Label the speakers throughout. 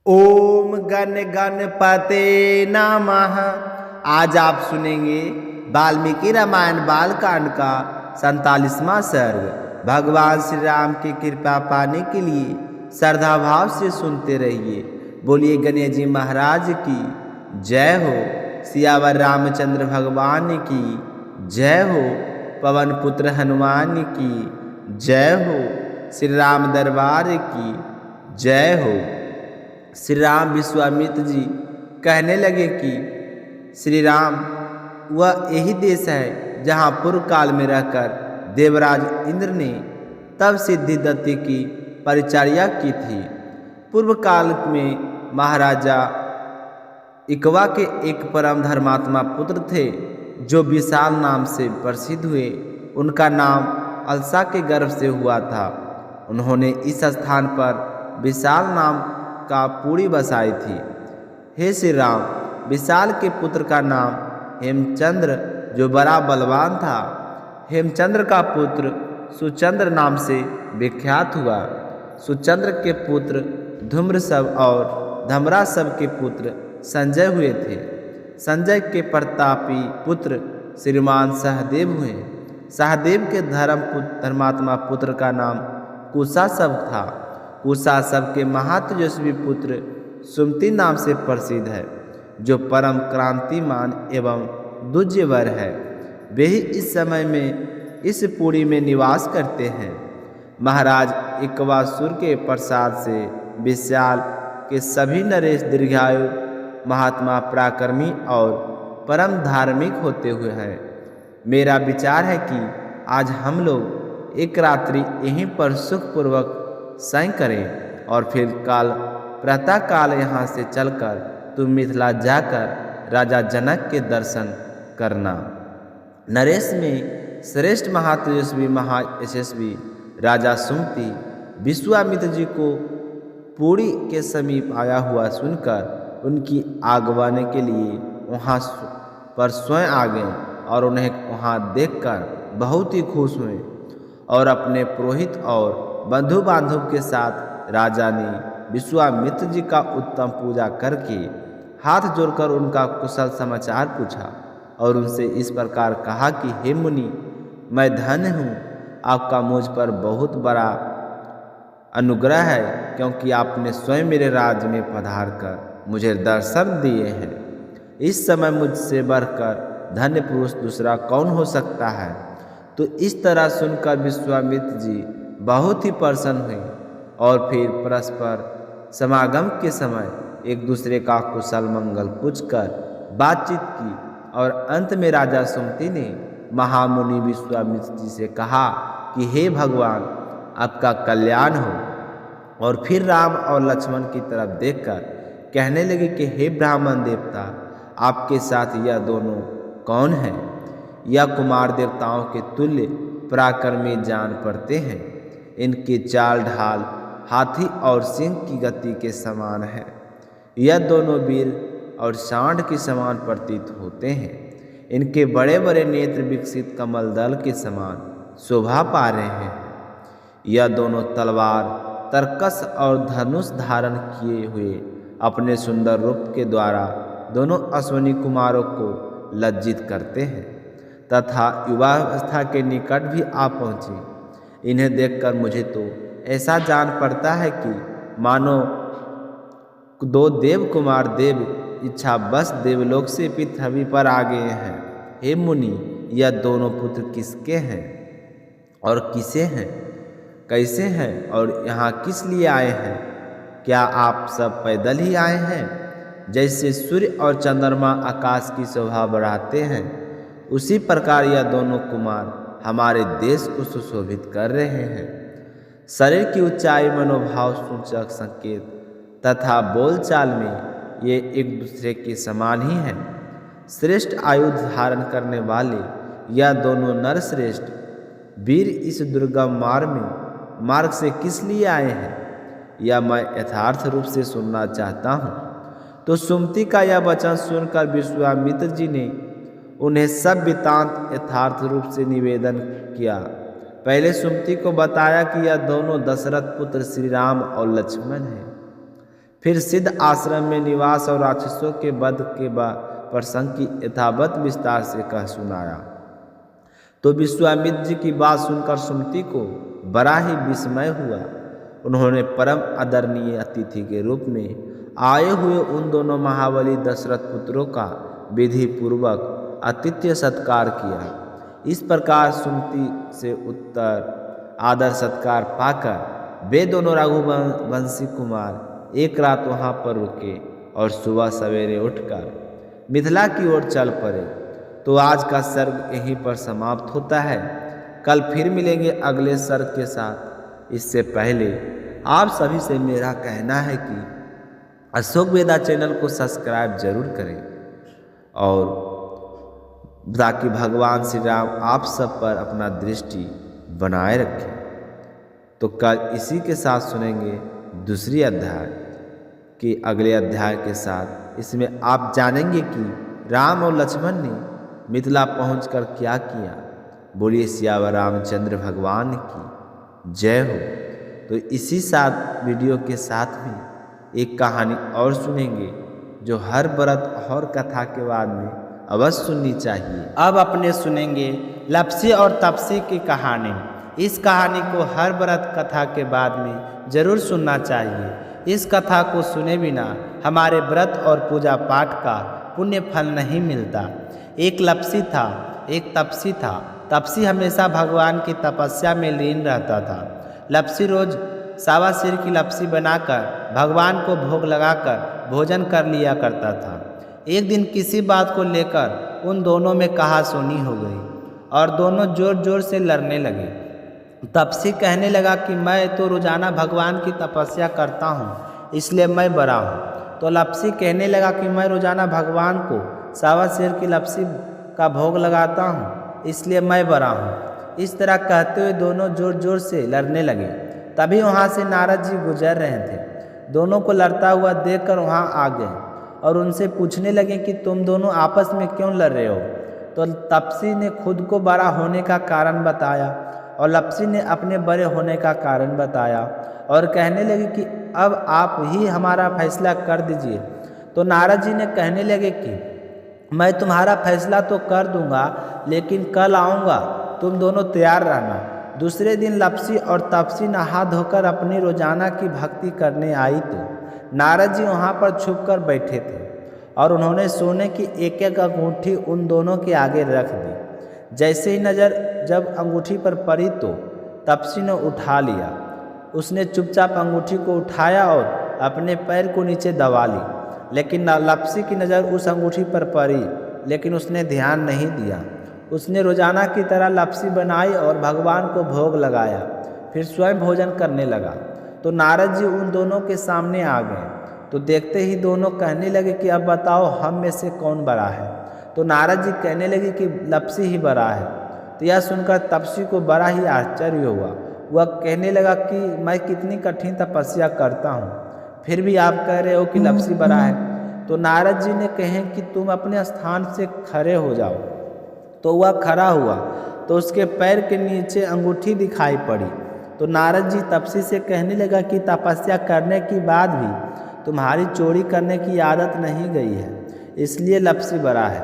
Speaker 1: ओम गण गणपते नमः। आज आप सुनेंगे वाल्मीकि रामायण बालकांड का 47वां सर्ग। भगवान श्री राम की कृपा पाने के लिए श्रद्धा भाव से सुनते रहिए। बोलिए गणेश जी महाराज की जय हो। सियावर रामचंद्र भगवान की जय हो। पवन पुत्र हनुमान की जय हो। श्री राम दरबार की जय हो। श्री राम विश्वामित्र जी कहने लगे कि श्री राम वह यही देश है जहाँ पूर्व काल में रहकर देवराज इंद्र ने तब सिद्धिदत्त की परिचर्या की थी। पूर्व काल में महाराजा इक्वा के एक परम धर्मात्मा पुत्र थे जो विशाल नाम से प्रसिद्ध हुए। उनका नाम अलसा के गर्भ से हुआ था। उन्होंने इस स्थान पर विशाल नाम का पूरी बसाई थी। हे श्री राम, विशाल के पुत्र का नाम हेमचंद्र जो बड़ा बलवान था। हेमचंद्र का पुत्र सुचंद्र नाम से विख्यात हुआ। सुचंद्र के पुत्र धूम्रशव और धमराशव के पुत्र संजय हुए थे। संजय के प्रतापी पुत्र श्रीमान सहदेव हुए। सहदेव के धर्मात्मा पुत्र का नाम कुशाशव था। कुशाशव के महातेजस्वी पुत्र सुमति नाम से प्रसिद्ध है जो परम क्रांतिमान एवं दुर्जयवर है। वे ही इस समय में इस पुरी में निवास करते हैं। महाराज इक्वासुर के प्रसाद से विशाल के सभी नरेश दीर्घायु महात्मा पराक्रमी और परम धार्मिक होते हुए हैं। मेरा विचार है कि आज हम लोग एक रात्रि यहीं पर सुखपूर्वक शयन करें और फिर काल प्रातः काल यहाँ से चलकर तुम मिथिला जाकर राजा जनक के दर्शन करना। नरेश में श्रेष्ठ महातेजस्वी महायशस्वी राजा सुमति विश्वामित्र जी को पुरी के समीप आया हुआ सुनकर उनकी आगवाने के लिए वहाँ पर स्वयं आ गए और उन्हें वहाँ देखकर बहुत ही खुश हुए और अपने पुरोहित और बंधु बांधव के साथ राजा ने विश्वामित्र जी का उत्तम पूजा करके हाथ जोड़कर उनका कुशल समाचार पूछा और उनसे इस प्रकार कहा कि हे मुनि, मैं धन्य हूँ। आपका मुझ पर बहुत बड़ा अनुग्रह है क्योंकि आपने स्वयं मेरे राज्य में पधार कर मुझे दर्शन दिए हैं। इस समय मुझसे बढ़कर धन्य पुरुष दूसरा कौन हो सकता है। तो इस तरह सुनकर विश्वामित्र जी बहुत ही प्रसन्न हुए और फिर परस्पर समागम के समय एक दूसरे का कुशल मंगल पूछकर बातचीत की और अंत में राजा सुमति ने महामुनि विश्वामित्र जी से कहा कि हे भगवान, आपका कल्याण हो। और फिर राम और लक्ष्मण की तरफ देखकर कहने लगे कि हे ब्राह्मण देवता, आपके साथ यह दोनों कौन हैं। यह कुमार देवताओं के तुल्य पराक्रमी जान पड़ते हैं। इनकी चाल ढाल हाथी और सिंह की गति के समान है। यह दोनों वीर और सांड के समान प्रतीत होते हैं। इनके बड़े बड़े नेत्र विकसित कमल दल के समान शोभा पा रहे हैं। यह दोनों तलवार तरकस और धनुष धारण किए हुए अपने सुंदर रूप के द्वारा दोनों अश्विनी कुमारों को लज्जित करते हैं तथा युवावस्था के निकट भी आ पहुँचे। इन्हें देखकर मुझे तो ऐसा जान पड़ता है कि मानो दो देव कुमार देव इच्छा बस देवलोक से पृथ्वी पर आ गए हैं। हे मुनि, यह दोनों पुत्र किसके हैं और किसे हैं, कैसे हैं और यहाँ किस लिए आए हैं। क्या आप सब पैदल ही आए हैं। जैसे सूर्य और चंद्रमा आकाश की शोभा बढ़ाते हैं, उसी प्रकार यह दोनों कुमार हमारे देश को सुशोभित कर रहे हैं। शरीर की ऊंचाई, मनोभाव सूचक संकेत तथा बोलचाल में ये एक दूसरे के समान ही हैं। श्रेष्ठ आयुध धारण करने वाले यह दोनों नरश्रेष्ठ वीर इस दुर्गम मार्ग से किस लिए आए हैं, यह मैं यथार्थ रूप से सुनना चाहता हूँ। तो सुमति का यह वचन सुनकर विश्वामित्र जी ने उन्हें सब वृत्तांत यथार्थ रूप से निवेदन किया। पहले सुमति को बताया कि यह दोनों दशरथ पुत्र श्री राम और लक्ष्मण हैं। फिर सिद्ध आश्रम में निवास और राक्षसों के वध के प्रसंग की यथावत विस्तार से कह सुनाया। तो विश्वामित्र जी की बात सुनकर सुमति को बड़ा ही विस्मय हुआ। उन्होंने परम आदरणीय अतिथि के रूप में आए हुए उन दोनों महाबली दशरथ पुत्रों का विधि पूर्वक आतिथ्य सत्कार किया। इस प्रकार सुमति से उत्तर आदर सत्कार पाकर वे दोनों रघुवंशी कुमार एक रात वहाँ पर रुके और सुबह सवेरे उठकर मिथिला की ओर चल पड़े। तो आज का सर्ग यहीं पर समाप्त होता है। कल फिर मिलेंगे अगले सर्ग के साथ। इससे पहले आप सभी से मेरा कहना है कि अशोक वेदा चैनल को सब्सक्राइब जरूर करें और ताकि भगवान श्री राम आप सब पर अपना दृष्टि बनाए रखें। तो कल इसी के साथ सुनेंगे दूसरी अध्याय के अगले अध्याय के साथ। इसमें आप जानेंगे कि राम और लक्ष्मण ने मिथिला पहुंचकर क्या किया। बोलिए सियावर रामचंद्र भगवान की जय हो। तो इसी साथ वीडियो के साथ में एक कहानी और सुनेंगे जो हर व्रत और कथा के बाद में अवश्य सुननी चाहिए। अब अपने सुनेंगे लप्सी और तपसी की कहानी। इस कहानी को हर व्रत कथा के बाद में जरूर सुनना चाहिए। इस कथा को सुने बिना हमारे व्रत और पूजा पाठ का पुण्य फल नहीं मिलता। एक लप्सी था, एक तपसी था। तपसी हमेशा भगवान की तपस्या में लीन रहता था। लप्सी रोज सावा सिर की लप्सी बनाकर भगवान को भोग लगाकर भोजन कर लिया करता था। एक दिन किसी बात को लेकर उन दोनों में कहासुनी हो गई और दोनों जोर जोर से लड़ने लगे। तपसी कहने लगा कि मैं तो रोजाना भगवान की तपस्या करता हूँ, इसलिए मैं बड़ा हूँ। तो लप्सी कहने लगा कि मैं रोजाना भगवान को सावा शेर की लप्सी का भोग लगाता हूँ, इसलिए मैं बड़ा हूँ। इस तरह कहते हुए दोनों जोर जोर से लड़ने लगे। तभी वहाँ से नारद जी गुजर रहे थे। दोनों को लड़ता हुआ देखकर वहाँ आ गए और उनसे पूछने लगे कि तुम दोनों आपस में क्यों लड़ रहे हो। तो तपसी ने खुद को बड़ा होने का कारण बताया और लप्सी ने अपने बड़े होने का कारण बताया और कहने लगे कि अब आप ही हमारा फैसला कर दीजिए। तो नारद जी ने कहने लगे कि मैं तुम्हारा फैसला तो कर दूंगा, लेकिन कल आऊँगा, तुम दोनों तैयार रहना। दूसरे दिन लप्सी और तपसी नहा धोकर अपनी रोजाना की भक्ति करने आई तो नारद जी वहाँ पर छुप कर बैठे थे और उन्होंने सोने की एक एक अंगूठी उन दोनों के आगे रख दी। जैसे ही नज़र जब अंगूठी पर पड़ी तो तपसी ने उठा लिया। उसने चुपचाप अंगूठी को उठाया और अपने पैर को नीचे दबा ली, लेकिन लप्सी की नज़र उस अंगूठी पर पड़ी, लेकिन उसने ध्यान नहीं दिया। उसने रोजाना की तरह लप्सी बनाई और भगवान को भोग लगाया, फिर स्वयं भोजन करने लगा। तो नारद जी उन दोनों के सामने आ गए। तो देखते ही दोनों कहने लगे कि अब बताओ हम में से कौन बड़ा है। तो नारद जी कहने लगे कि लप्सी ही बड़ा है। तो यह सुनकर तपसी को बड़ा ही आश्चर्य हुआ। वह कहने लगा कि मैं कितनी कठिन तपस्या करता हूँ, फिर भी आप कह रहे हो कि लप्सी बड़ा है। तो नारद जी ने कहे कि तुम अपने स्थान से खड़े हो जाओ। तो वह खड़ा हुआ तो उसके पैर के नीचे अंगूठी दिखाई पड़ी। तो नारद जी तपसी से कहने लगा कि तपस्या करने के बाद भी तुम्हारी चोरी करने की आदत नहीं गई है, इसलिए लप्सी बड़ा है,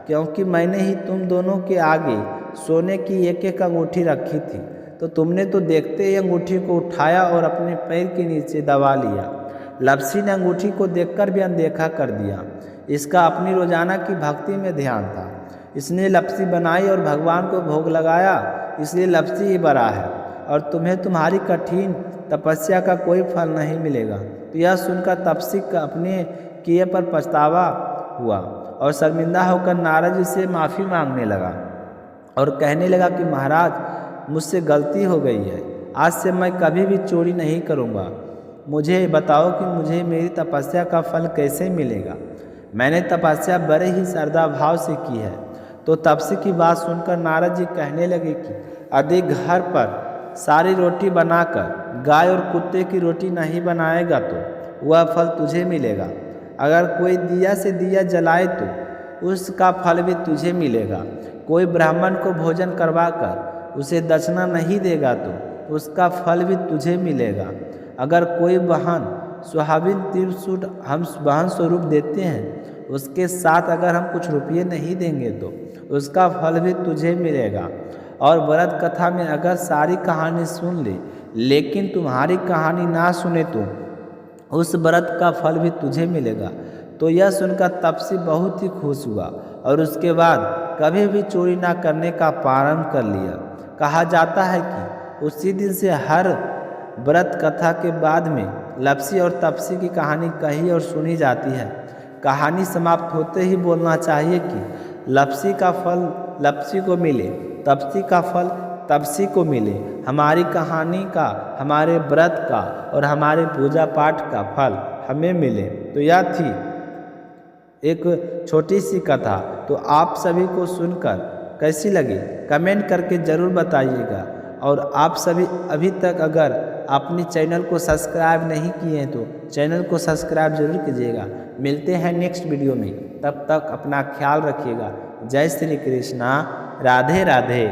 Speaker 1: क्योंकि मैंने ही तुम दोनों के आगे सोने की एक एक अंगूठी रखी थी। तो तुमने तो देखते ही अंगूठी को उठाया और अपने पैर के नीचे दबा लिया। लप्सी ने अंगूठी को देखकर भी अनदेखा कर दिया। इसका अपनी रोजाना की भक्ति में ध्यान था। इसने लप्सी बनाई और भगवान को भोग लगाया, इसलिए लप्सी ही बड़ा है और तुम्हें तुम्हारी कठिन तपस्या का कोई फल नहीं मिलेगा। तो यह सुनकर तपसी का अपने किए पर पछतावा हुआ और शर्मिंदा होकर नारद जी से माफ़ी मांगने लगा और कहने लगा कि महाराज, मुझसे गलती हो गई है, आज से मैं कभी भी चोरी नहीं करूँगा। मुझे बताओ कि मुझे मेरी तपस्या का फल कैसे मिलेगा। मैंने तपस्या बड़े ही श्रद्धा भाव से की है। तो तपसी की बात सुनकर नारद जी कहने लगे कि यदि घर पर सारी रोटी बनाकर गाय और कुत्ते की रोटी नहीं बनाएगा तो वह फल तुझे मिलेगा। अगर कोई दिया से दिया जलाए तो उसका फल भी तुझे मिलेगा। कोई ब्राह्मण को भोजन करवाकर उसे दक्षिणा नहीं देगा तो उसका फल भी तुझे मिलेगा। अगर कोई वाहन सुहागिन त्रिशूल हम वाहन स्वरूप देते हैं, उसके साथ अगर हम कुछ रुपये नहीं देंगे तो उसका फल भी तुझे मिलेगा। और व्रत कथा में अगर सारी कहानी सुन ले लेकिन तुम्हारी कहानी ना सुने तो उस व्रत का फल भी तुझे मिलेगा। तो यह सुनकर तपसी बहुत ही खुश हुआ और उसके बाद कभी भी चोरी ना करने का प्रारंभ कर लिया। कहा जाता है कि उसी दिन से हर व्रत कथा के बाद में लप्सी और तपसी की कहानी कही और सुनी जाती है। कहानी समाप्त होते ही बोलना चाहिए कि लप्सी का फल लप्सी को मिले, तपसी का फल तपसी को मिले। हमारी कहानी का, हमारे व्रत का और हमारे पूजा पाठ का फल हमें मिले। तो यह थी एक छोटी सी कथा। तो आप सभी को सुनकर कैसी लगी कमेंट करके ज़रूर बताइएगा। और आप सभी अभी तक अगर अपनी चैनल को सब्सक्राइब नहीं किए हैं तो चैनल को सब्सक्राइब जरूर कीजिएगा। मिलते हैं नेक्स्ट वीडियो में, तब तक अपना ख्याल रखिएगा। जय श्री कृष्णा, राधे राधे।